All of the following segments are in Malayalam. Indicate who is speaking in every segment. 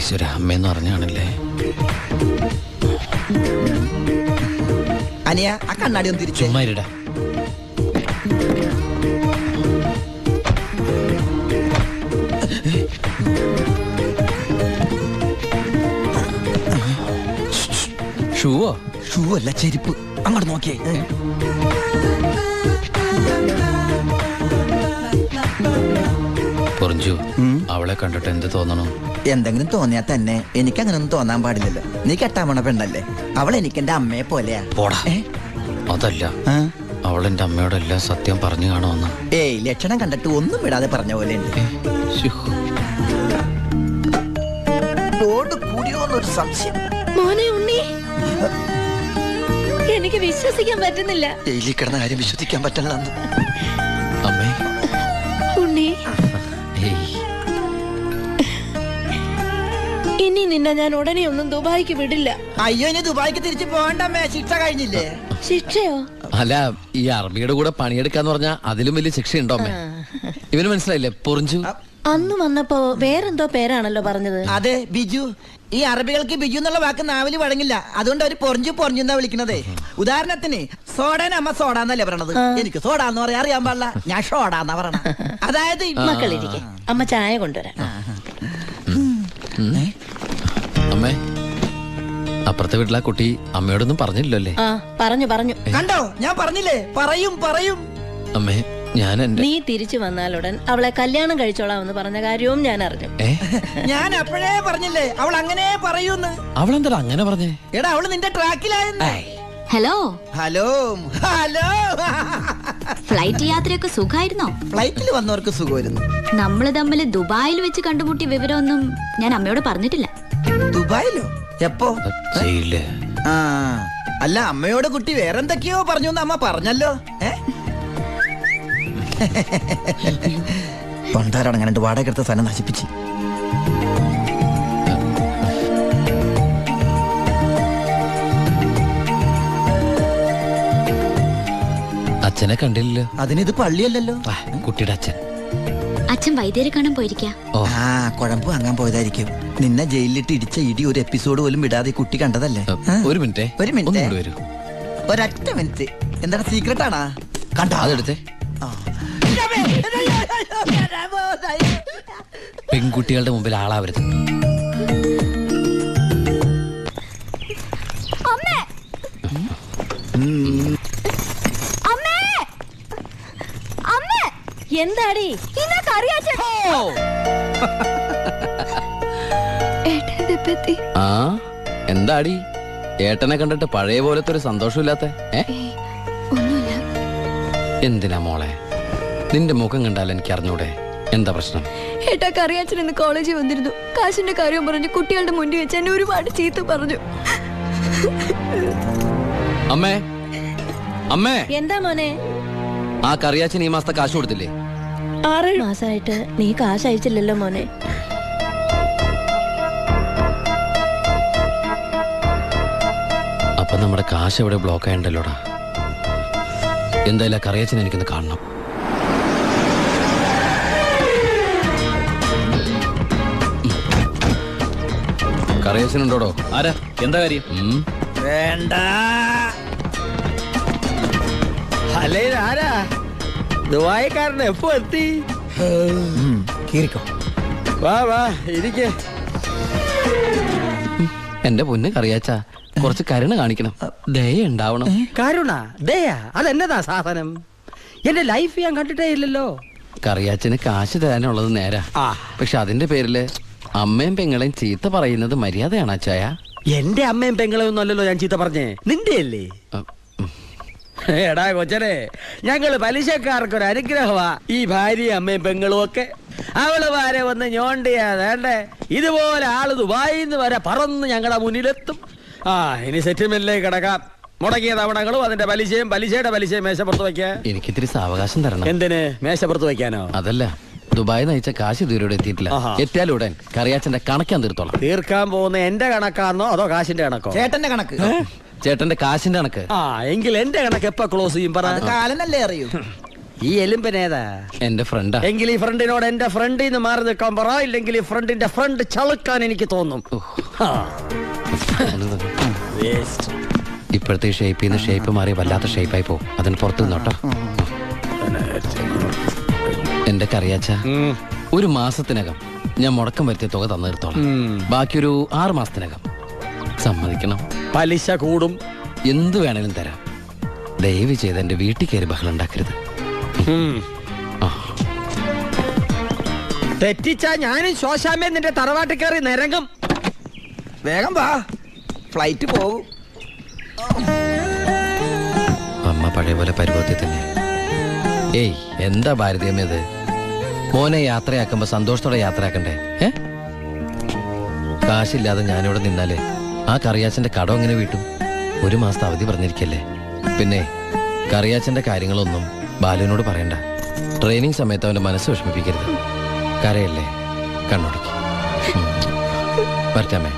Speaker 1: ഈശ്വര, അമ്മയെന്ന് പറഞ്ഞാണല്ലേ.
Speaker 2: അനിയ ആ കണ്ണാടി ഒന്ന് തിരിച്ചു.
Speaker 1: ചുമ്മാരിടാ. ഷൂവോ?
Speaker 2: ഷൂ അല്ല, ചെരുപ്പ്. അങ്ങോട്ട് നോക്കിയേ.
Speaker 1: പൊറിഞ്ചു, അവളെ കണ്ടിട്ട് എന്ത് തോന്നണു?
Speaker 2: എന്തെങ്കിലും തോന്നിയാ തന്നെ എനിക്ക് അങ്ങനൊന്നും തോന്നാൻ പാടില്ലല്ലോ. നീ കെട്ടാമണ പെണ്ണല്ലേ. അവൾ എനിക്ക് എന്റെ അമ്മയെ പോലെയാ.
Speaker 1: പോടാ. അതല്ല, അവളെന്റെ അമ്മയോടെല്ലാം സത്യം പറഞ്ഞു കാണുമെന്ന്.
Speaker 2: ഏയ്, ലക്ഷണം കണ്ടിട്ട് ഒന്നും വിടാതെ പറഞ്ഞ പോലെ ഉണ്ട്. കൂടിയോന്നൊരു സംശയം.
Speaker 3: മോനെ ഉണ്ണി, എനിക്ക് വിശ്വസിക്കാൻ പറ്റുന്നില്ല.
Speaker 2: ജയിലിൽ കിടന്ന കാര്യം വിശ്വസിക്കാൻ പറ്റില്ല.
Speaker 1: അമ്മേ.
Speaker 3: ഉണ്ണി, ഇനി നിന്നെ ഞാൻ ഉടനെ ഒന്നും ദുബായിക്ക് വിടില്ല.
Speaker 2: അയ്യോ, ഇനി ദുബായിക്ക് തിരിച്ചു പോകണ്ടമ്മേ. ശിക്ഷ കഴിഞ്ഞില്ലേ?
Speaker 3: ശിക്ഷയോ?
Speaker 1: അല്ല, ഈ അറബിയുടെ കൂടെ പണിയെടുക്കാന്ന് പറഞ്ഞാ അതിലും വലിയ ശിക്ഷയുണ്ടോ അമ്മേ? ഇവന് മനസ്സിലായില്ലേ പൊറിഞ്ചു?
Speaker 3: അന്ന് വന്നപ്പോ വേറെന്തോ പേരാണല്ലോ പറഞ്ഞത്.
Speaker 2: അതെ, ബിജു. ഈ അറബികൾക്ക് ബിജു എന്നുള്ള വാക്ക് നാവില് വഴങ്ങില്ല. അതുകൊണ്ട് അവര് പൊറിഞ്ചു പൊറിഞ്ഞെന്നാ വിളിക്കണതേ. ഉദാഹരണത്തിന് സോഡേനെ അമ്മ സോഡാന്നല്ലേ പറയണത്. എനിക്ക് സോഡാന്ന് പറയാൻ അറിയാൻ പാടില്ല. ഞാൻ ഷോഡാന്നാ പറയണ. അതായത്
Speaker 3: മക്കളിരിക്കെ, അമ്മ ചായ കൊണ്ടുവരാം.
Speaker 1: അമ്മേ, അപ്പുറത്തെ വീട്ടിലെ കുട്ടി അമ്മയോടൊന്നും പറഞ്ഞില്ലല്ലേ?
Speaker 3: പറഞ്ഞു.
Speaker 2: കണ്ടോ, ഞാൻ പറഞ്ഞില്ലേ, പറയും.
Speaker 1: അമ്മേ, ഞാൻ
Speaker 3: നീ തിരിച്ചു വന്നാലുടൻ അവളെ കല്യാണം കഴിച്ചോളാമെന്ന് പറഞ്ഞ കാര്യവും ഞാൻ അറിഞ്ഞു.
Speaker 2: ഞാൻ അപ്പോഴേ പറഞ്ഞില്ലേ അവൾ അങ്ങനെ പറയൂന്ന്.
Speaker 1: അവളെന്താ അങ്ങനെ പറഞ്ഞേ?
Speaker 2: എടാ, അവള് നിന്റെ ട്രാക്കിലായെന്ന്.
Speaker 4: Hello
Speaker 2: hello hello.
Speaker 4: ഫ്ലൈറ്റ് യാത്രയൊക്കെ സുഖമായിരുന്നോ?
Speaker 2: ഫ്ലൈറ്റിൽ വന്നവർക്ക് സുഖമായിരുന്നു.
Speaker 4: നമ്മള് തമ്മിൽ ദുബായിൽ വെച്ച് കണ്ടുമുട്ടിയ വിവരമൊന്നും ഞാൻ അമ്മയോട് പറഞ്ഞിട്ടില്ല.
Speaker 2: ദുബായിലോ? എപ്പോ? അല്ല, അമ്മയോട് കുട്ടി വേറെന്തൊക്കെയോ പറഞ്ഞു അമ്മ പറഞ്ഞല്ലോ. പണ്ടാരടങ്ങാണ്ട് വാടക എടുത്ത സ്ഥലം നശിപ്പിച്ച്.
Speaker 1: അച്ഛനെ കണ്ടില്ലല്ലോ.
Speaker 2: അതിനിത് പള്ളിയല്ലല്ലോ.
Speaker 1: കുട്ടിയുടെ അച്ഛൻ.
Speaker 4: അച്ഛൻ വൈദ്യരെ കാണാൻ പോയിരിക്കാ.
Speaker 2: കുഴമ്പ് വാങ്ങാൻ പോയതായിരിക്കും. നിന്നെ ജയിലിലിട്ട് ഇടിച്ച ഇടി ഒരു എപ്പിസോഡ് പോലും വിടാതെ കുട്ടി കണ്ടതല്ലേ?
Speaker 1: ഒരു മിനിറ്റ്.
Speaker 2: ഒരൊറ്റ മിനിറ്റ്. എന്താണ് സീക്രട്ട് ആണാ? കണ്ടോ?
Speaker 1: അതെടുത്തേ. പെൺകുട്ടികളുടെ മുമ്പിൽ ആളാവരുത്.
Speaker 3: എന്താടി
Speaker 1: എന്താടി ഏട്ടനെ കണ്ടിട്ട് പഴയ പോലത്തെ ഒരു സന്തോഷമില്ലാത്ത? എന്തിനാ മോളെ? നിന്റെ മുഖം കണ്ടാൽ എനിക്ക് അറിഞ്ഞൂടെ എന്താ പ്രശ്നം?
Speaker 3: ഏട്ടാ, കറിയാച്ചൻ ഇന്ന് കോളേജിൽ വന്നിരുന്നു. കാശിന്റെ കാര്യം പറഞ്ഞു കുട്ടികളുടെ മുന്നിൽ വെച്ച് എന്നെ ഒരുപാട് ചീത്ത പറഞ്ഞു.
Speaker 1: അമ്മേ, അമ്മേ.
Speaker 3: എന്താ മോനെ?
Speaker 1: ആ കറിയാച്ചൻ ഈ മാസത്തെ കാശ് കൊടുത്തില്ലേ?
Speaker 3: 6 മാസമായിട്ട് നീ കാശ് അയച്ചില്ലല്ലോ മോനെ.
Speaker 1: അപ്പൊ നമ്മുടെ കാശ് എവിടെ ബ്ലോക്ക് ആയണ്ടല്ലോടാ. എന്തായാലും കറിയാച്ചൻ എനിക്കൊന്ന് കാണണം. കറിയാച്ചനുണ്ടോടോ?
Speaker 5: ആരാ? എന്താ കാര്യം?
Speaker 2: വേണ്ട.
Speaker 6: അല്ലേ, ആരാ? ദുബായിക്കാരൻ എപ്പോ എത്തി? വാ ഇരിക്കേ.
Speaker 1: എന്റെ പൊന്ന് കറിയാച്ച, കുറച്ച് കരുണ കാണിക്കണം, ദയ ഉണ്ടാവണം.
Speaker 6: കരുണ, ദയ, അതെന്നതാ സാധനം? എന്റെ ലൈഫ് ഞാൻ കണ്ടിട്ടേ ഇല്ലല്ലോ.
Speaker 1: കറിയാച്ചന് കാശ് തരാനുള്ളത് നേരാ. പക്ഷെ അതിന്റെ പേരില് അമ്മയും പെങ്ങളെയും ചീത്ത പറയുന്നത് മര്യാദയാണ് അച്ചായ?
Speaker 6: എന്റെ അമ്മയും പെങ്ങളെയും ഒന്നും അല്ലല്ലോ ഞാൻ ചീത്ത പറഞ്ഞേ, നിന്റെ അല്ലേ? എടാ കൊച്ചനെ, ഞങ്ങള് പലിശക്കാർക്കൊരു അനുഗ്രഹമാ ഈ ഭാര്യയും അമ്മയും പെങ്ങളും ഒക്കെ. അവള് വരെ വന്ന് ഞോണ്ടിയാ വേണ്ടേ, ഇതുപോലെ ആള് ദുബായിന്ന് വരെ പറന്ന് ഞങ്ങളുടെ മുന്നിലെത്തും. ഇനി സെറ്റിൽമെന്റിലേക്ക് കിടക്കാം. മുടക്കിയ തവണകളും അതിന്റെ പലിശയും പലിശയുടെ പലിശയും മേശപ്പുറത്ത് വയ്ക്കാൻ
Speaker 1: എനിക്കിത്തിരി സാവകാശം തരണം.
Speaker 6: എന്തിന്? മേശപ്പുറത്ത് വയ്ക്കാനോ?
Speaker 1: അതല്ല, ദുബായ് നയിച്ച കാശ് ഇതുവരെ എത്തിയിട്ടില്ല. എത്തിയാലുടൻ കറിയാച്ചന്റെ കണക്കാൻ തീർത്തോളാം.
Speaker 6: തീർക്കാൻ പോകുന്ന എന്റെ കണക്കാണോ അതോ കാശിന്റെ കണക്കോ?
Speaker 2: ചേട്ടന്റെ കണക്ക്.
Speaker 1: ചേട്ടന്റെ കാശിന്റെ കണക്ക്.
Speaker 6: എങ്കിൽ എന്റെ കണക്ക് എപ്പോ ക്ലോസ് ചെയ്യും? പറ.
Speaker 2: കാലനല്ലേ അറിയൂ.
Speaker 6: ഈ എലുമ്പനേതാ?
Speaker 1: എന്റെ ഫ്രണ്ടാ.
Speaker 6: എങ്കിൽ ഈ ഫ്രണ്ടിനോട് എന്റെ ഫ്രണ്ടിൽ നിന്ന് മാറി നിൽക്കാൻ പറ, ഇല്ലെങ്കിൽ ഈ ഫ്രണ്ടിന്റെ ഫ്രണ്ട് ചളുക്കാൻ എനിക്ക് തോന്നും.
Speaker 1: ഇപ്പോഴത്തെ ഷേപ്പിൽ നിന്ന് ഷേപ്പ് മാറി വല്ലാത്ത ഷേപ്പായി പോകും. അതിന് പുറത്തു നിന്നോട്ടോ. എന്റെ കറിയാച്ച, ഒരു മാസത്തിനകം ഞാൻ മുടക്കം വരുത്തിയ തുക തന്നു തീർത്തോളാം. ബാക്കിയൊരു 6 മാസത്തിനകം. സമ്മതിക്കണം.
Speaker 6: പലിശ കൂടും.
Speaker 1: എന്ത് വേണേലും തരാം. ദയവ് ചെയ്ത് എന്റെ വീട്ടിൽ കയറി ബഹളം ഉണ്ടാക്കരുത്.
Speaker 6: തെറ്റിച്ചാ ഞാനും ശോശാമ്മ നിന്റെ തറവാട്ടിൽ കയറി നിരങ്ങും.
Speaker 2: വേഗം വാ, ഫ്ലൈറ്റ് പോകും.
Speaker 1: അമ്മ പഴയ പോലെ പരുവത്തിൽ തന്നെ. ഏയ്, എന്താ ഭാരതീയമേത്? മോനെ യാത്രയാക്കുമ്പോ സന്തോഷത്തോടെ യാത്രയാക്കണ്ടേ? കാശില്ലാതെ ഞാനിവിടെ നിന്നാലേ ആ കറിയാച്ചന്റെ കടം എങ്ങനെ വീട്ടും? 1 മാസത്തെ അവധി പറഞ്ഞിരിക്കല്ലേ. പിന്നെ കറിയാച്ചന്റെ കാര്യങ്ങളൊന്നും ബാലുവിനോട് പറയണ്ട. ട്രെയിനിങ് സമയത്ത് അവന്റെ മനസ്സ് വിഷമിപ്പിക്കരുത്. കരയല്ലേ, കണ്ണോടിക്ക്. പറ്റാമേ,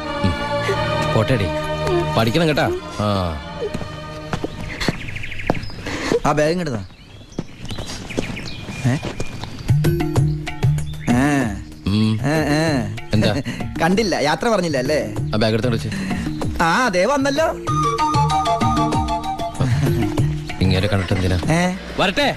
Speaker 1: പോട്ടേടി. പഠിക്കണം കേട്ടാ.
Speaker 2: ആ ബാഗ് ഇങ്ങോട്ടാ.
Speaker 1: എന്താ
Speaker 2: കണ്ടില്ല, യാത്ര പറഞ്ഞില്ല അല്ലേ?
Speaker 1: ആ ബാഗ് എടുത്തോണ്ട് വെച്ച്.
Speaker 2: ആ അതേ വന്നല്ലോ.
Speaker 1: ഇങ്ങനെ കണ്ടിട്ട് എന്തിനാ? വരട്ടെ.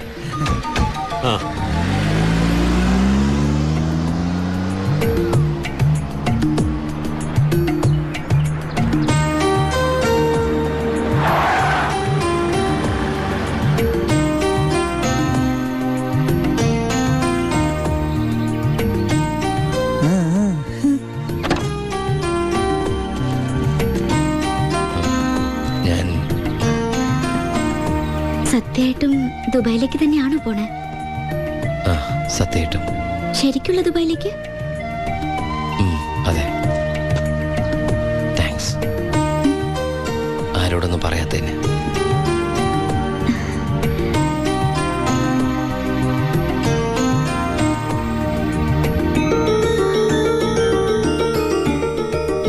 Speaker 4: സത്യമായിട്ടും ദുബായിലേക്ക് തന്നെയാണോ പോണേ?
Speaker 1: സത്യമായിട്ടും.
Speaker 4: ശരിക്കുള്ള ദുബായിലേക്ക്?
Speaker 1: അതെ. താങ്ക്സ്. ആരോടൊന്നും പറയാത്തതിന്.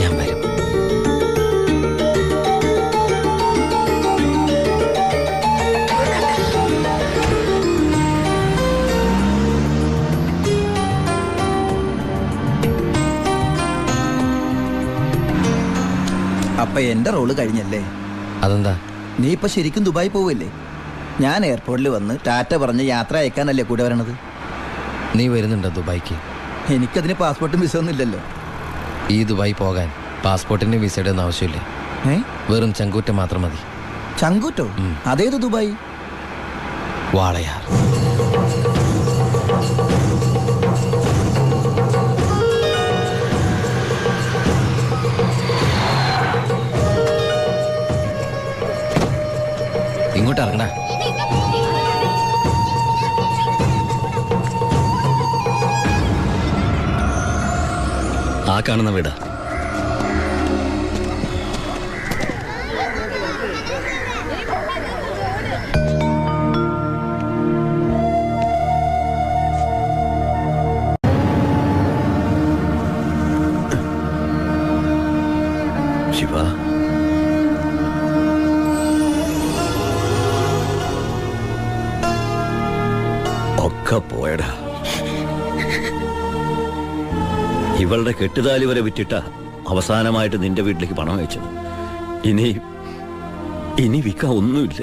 Speaker 1: ഞാൻ വരും.
Speaker 2: അപ്പൊ എന്റെ റോള് കഴിഞ്ഞല്ലേ?
Speaker 1: അതെന്താ?
Speaker 2: നീ ഇപ്പൊ ശരിക്കും ദുബായി പോവല്ലേ? ഞാൻ എയർപോർട്ടിൽ വന്ന് ടാറ്റ പറഞ്ഞ് യാത്ര അയക്കാനല്ലേ കൂടെ വരണത്?
Speaker 1: നീ വരുന്നുണ്ടോ ദുബായിക്ക്?
Speaker 2: എനിക്കതിന് പാസ്പോർട്ടും വിസ ഒന്നും ഇല്ലല്ലോ.
Speaker 1: ഈ ദുബായി പോകാൻ പാസ്പോർട്ടിന്റെ വിസയുടെ ഒന്നും ആവശ്യമില്ലേ. വെറും ചങ്കൂറ്റം മാത്രം മതി.
Speaker 2: ചങ്കൂറ്റോ? അതേത് ദുബായി?
Speaker 1: വാളയാർ. ഇങ്ങോട്ട് ഇറങ്ങണ.
Speaker 5: ആ കാണുന്ന വീടാ. ശിവ, ഒക്കെ പോയടാ. ഇവളുടെ കെട്ടുതാലി വരെ വിറ്റിട്ട അവസാനമായിട്ട് നിന്റെ വീട്ടിലേക്ക് പണം അയച്ചത്. ഇനി വിൽക്കാൻ ഒന്നുമില്ല.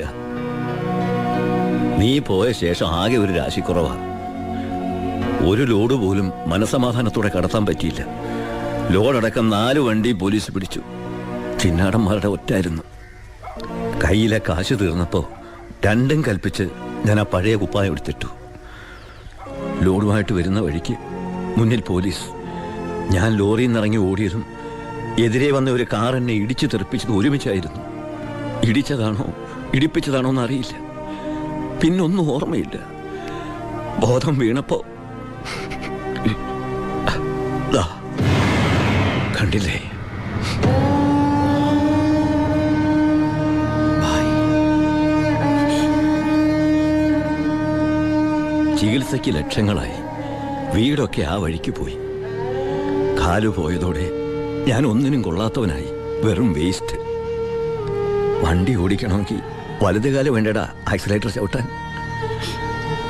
Speaker 5: നീ പോയ ശേഷം ആകെ ഒരു രാശിക്കുറവാ. ഒരു ലോഡ് പോലും മനസമാധാനത്തോടെ കടത്താൻ പറ്റിയില്ല. ലോഡടക്കം 4 വണ്ടി പോലീസ് പിടിച്ചു. ചിന്നാടന്മാരുടെ ഒറ്റായിരുന്നു. കയ്യിലെ കാശ് തീർന്നപ്പോ 2ഉം കൽപ്പിച്ച് ഞാൻ ആ പഴയ കുപ്പായം എടുത്തിട്ടു. ലോഡുമായിട്ട് വരുന്ന വഴിക്ക് മുന്നിൽ പോലീസ്. ഞാൻ ലോറിയിൽ നിന്നിറങ്ങി ഓടിയതും എതിരെ വന്ന ഒരു കാർ എന്നെ ഇടിച്ചു തെറിപ്പിച്ചത് ഒരുമിച്ചായിരുന്നു. ഇടിച്ചതാണോ ഇടിപ്പിച്ചതാണോ എന്നറിയില്ല. പിന്നൊന്നും ഓർമ്മയില്ല. ബോധം വീണപ്പോ കണ്ടില്ലേ? ചികിത്സയ്ക്ക് ലക്ഷങ്ങളായി. വീടൊക്കെ ആ വഴിക്ക് പോയി. കാലു പോയതോടെ ഞാൻ ഒന്നിനും കൊള്ളാത്തവനായി. വെറും വേസ്റ്റ്. വണ്ടി ഓടിക്കണമെങ്കിൽ വലതുകാലം വേണ്ടടാ ആക്സിലേറ്റർ ചവിട്ടാൻ.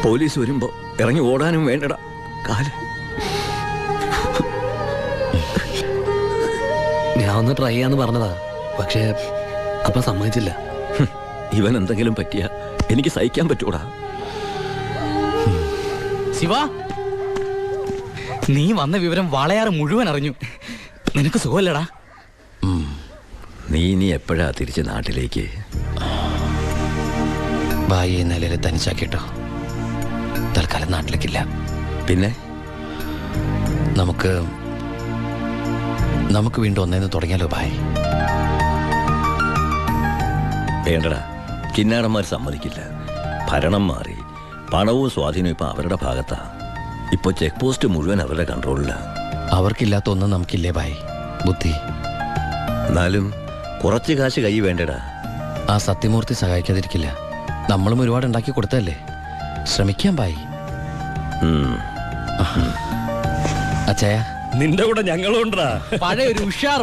Speaker 5: പോലീസ് വരുമ്പോ ഇറങ്ങി ഓടാനും വേണ്ടടാ കാല്.
Speaker 7: ഞാൻ ഒന്ന് ട്രൈ ചെയ്യാന്ന് പറഞ്ഞതാ, പക്ഷേ അപ്പൊ സമ്മതിച്ചില്ല.
Speaker 5: ഇവൻ എന്തെങ്കിലും പറ്റിയ എനിക്ക് സഹിക്കാൻ പറ്റൂടാ.
Speaker 8: ശിവ, നീ വന്ന വിവരം വാളയാറ് മുഴുവൻ അറിഞ്ഞു. നിനക്ക് സുഖമല്ലടാ?
Speaker 5: നീ ഇനി എപ്പോഴാ തിരിച്ച് നാട്ടിലേക്ക്?
Speaker 1: ഭായി ഈ നിലയിൽ തനിച്ചാക്കിട്ടോ. തൽക്കാലം നാട്ടിലേക്കില്ല.
Speaker 5: പിന്നെ
Speaker 1: നമുക്ക് വീണ്ടും ഒന്നേന്ന് തുടങ്ങിയാലോ ഭായ്?
Speaker 5: വേണ്ടടാ, കിന്നാരന്മാർ സമ്മതിക്കില്ല. ഭരണം മാറി, പണവും സ്വാധീനവും ഇപ്പൊ അവരുടെ ഭാഗത്താ. ഇപ്പൊ ചെക്ക് പോസ്റ്റ് മുഴുവൻ അവരുടെ കൺട്രോളിലാ.
Speaker 1: അവർക്കില്ലാത്ത ഒന്നും നമുക്കില്ലേ ഭായ്? ബുദ്ധി.
Speaker 5: എന്നാലും കുറച്ച് കാശ് കൈ വേണ്ടടാ.
Speaker 1: ആ സത്യമൂർത്തി സഹായിക്കാതിരിക്കില്ല. നമ്മളും ഒരുപാട് ഉണ്ടാക്കി കൊടുത്തല്ലേ. ശ്രമിക്കാം ഭായ്. അച്ഛായ,
Speaker 7: നിന്റെ കൂടെ ഞങ്ങളുണ്ടാ.
Speaker 8: പഴയ ഒരു ഉഷാർ